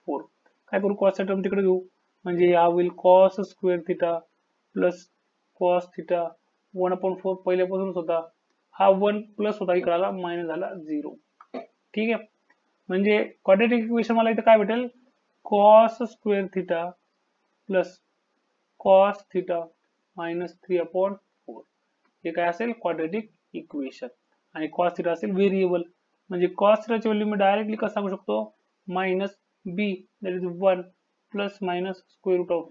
4. काय करू, कॉसचा टर्म तिकडे घेऊ, म्हणजे हा होईल cos square theta plus cos theta 1/4 पहिल्यापासूनच होता, हा 1 प्लस होता इकडे आला मायनस झाला 0. ठीक आहे, म्हणजे क्वाड्रॅटिक इक्वेशन मला इथे काय भेटेल, cos square theta plus cos theta minus 3/4. हे काय असेल, क्वाड्रॅटिक इक्वेशन. आणि कॉस थिटा असेल व्हेरिएबल, म्हणजे कॉस थिटाची व्हॅल्यू मी डायरेक्टली कसं सांगू शकतो, minus b that is 1 plus minus square root of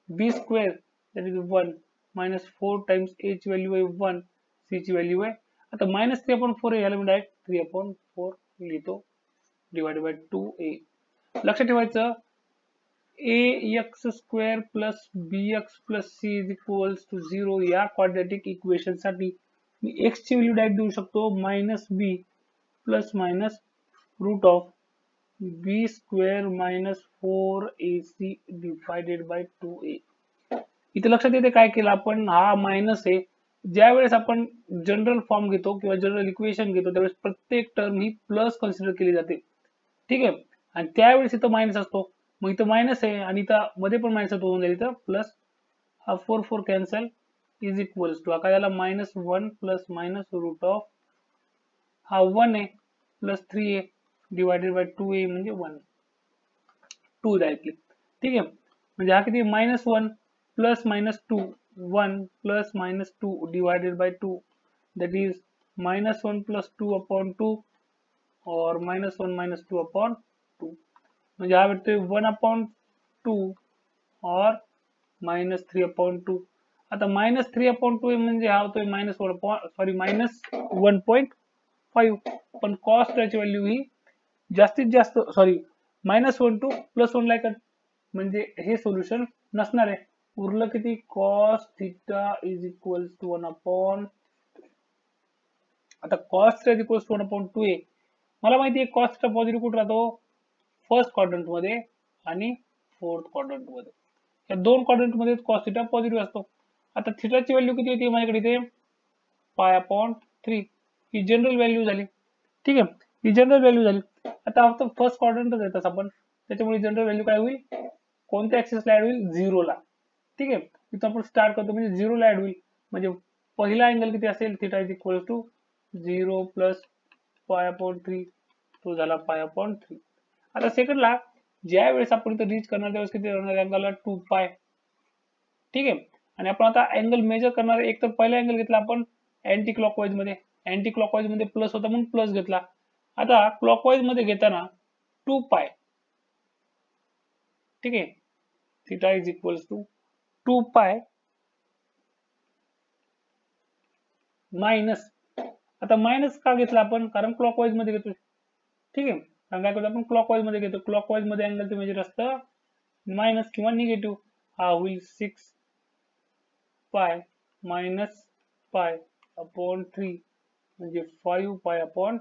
b square that is 1 minus 4 times a ची व्हॅल्यू आहे 1, सी ची व्हॅल्यू आहे आता मायनस 3/4 आहे, याला मी डायरेक्ट 3/4 लिहितो डिवाइडेड बाय 2a. लक्षात ठेवायचं ax square plus bx plus c is equals to 0 या क्वाड्रॅटिक इक्वेशन साठी मी x ची व्हॅल्यू डायरेक्ट देऊ शकतो minus b plus minus root of b square minus 4ac divided by 2a. इथे लक्षात येते काय केलं आपण, हा मायनस आहे, ज्या वेळेस आपण जनरल फॉर्म घेतो किंवा जनरल इक्वेशन घेतो त्यावेळेस प्रत्येक टर्म ही प्लस कन्सिडर केली जाते. ठीक आहे, आणि त्यावेळेस इथं मायनस असतो, मग इथं मायनस आहे आणि इथं मध्ये पण मायनस होऊन जाईल, इथं प्लस, हा 4 कॅन्सल इज इक्वल्स टू काय झाला minus 1 plus minus root of हा 1 आहे plus 3a divided by 2a म्हणजे 1 2 डायरेक्टली. ठीक आहे, म्हणजे हा किती minus 1 plus minus 2 1 plus minus 2 divided by 2 that is minus 1 plus 2 upon 2 or minus 1 minus 2 upon 2. म्हणजे हा भेटतोय 1 upon 2 or minus 3 upon 2. आता minus 3 upon 2 म्हणजे हा होतोय minus 1 सॉरी minus 1.5, पण cos त्याची व्हॅल्यू ही जास्तीत जास्त सॉरी minus 1 to plus 1 लायक, म्हणजे हे सोल्युशन नसणार आहे. उरलं किती, cos theta is equals to 1 upon, आता cos theta is equals to 1 upon 2a. मला माहिती आहे cos theta पॉझिटिव्ह कुठे राहतो, फर्स्ट क्वाड्रंट मध्ये आणि फोर्थ क्वाड्रंट मध्ये, या दोन क्वाड्रंट मध्ये cos theta पॉझिटिव्ह असतो. आता थिटाची व्हॅल्यू किती होती माझ्याकडे इथे, पाय अपॉन 3, ही जनरल व्हॅल्यू झाली. ठीक आहे, ही जनरल व्हॅल्यू झाली. आता फक्त फर्स्ट क्वाड्रंटच येतात आपण, त्याच्यामुळे जनरल व्हॅल्यू काय होईल, कोणत्या ऍक्सिसला ऍड होईल, 0 ला. ठीक आहे, इथं आपण स्टार्ट करतो म्हणजे 0 ला ऍड होईल, म्हणजे पहिला अँगल किती असेल, theta is equal to 0 plus pi upon 3, तो झाला पाय अपॉन 3. आता सेकंडला ज्या वेळेस आपण इथं रीच करणार त्यावेळेस किती राहणार, अँगलला 2 पाय. ठीक आहे, आणि आपण आता अँगल मेजर करणार, एक तर पहिला अँगल घेतला आपण अँटी क्लॉकवाईज मध्ये, अँटी क्लॉकवाईज मध्ये प्लस होता म्हणून प्लस घेतला. आता क्लॉकवाईज मध्ये घेताना 2 पाय. ठीक आहे, theta is equals to 2 pi minus, आता मायनस का घेतला आपण, कारण क्लॉकवाईज मध्ये घेतोय. ठीक आहे, कारण काय करतो आपण क्लॉकवाईज मध्ये घेतो, क्लॉकवाईज मध्ये अँगलचं मेजर असतं मायनस किंवा निगेटिव्ह, हा होईल 6 पाय मायनस पाय अपॉन 3 म्हणजे 5 पाय अपॉन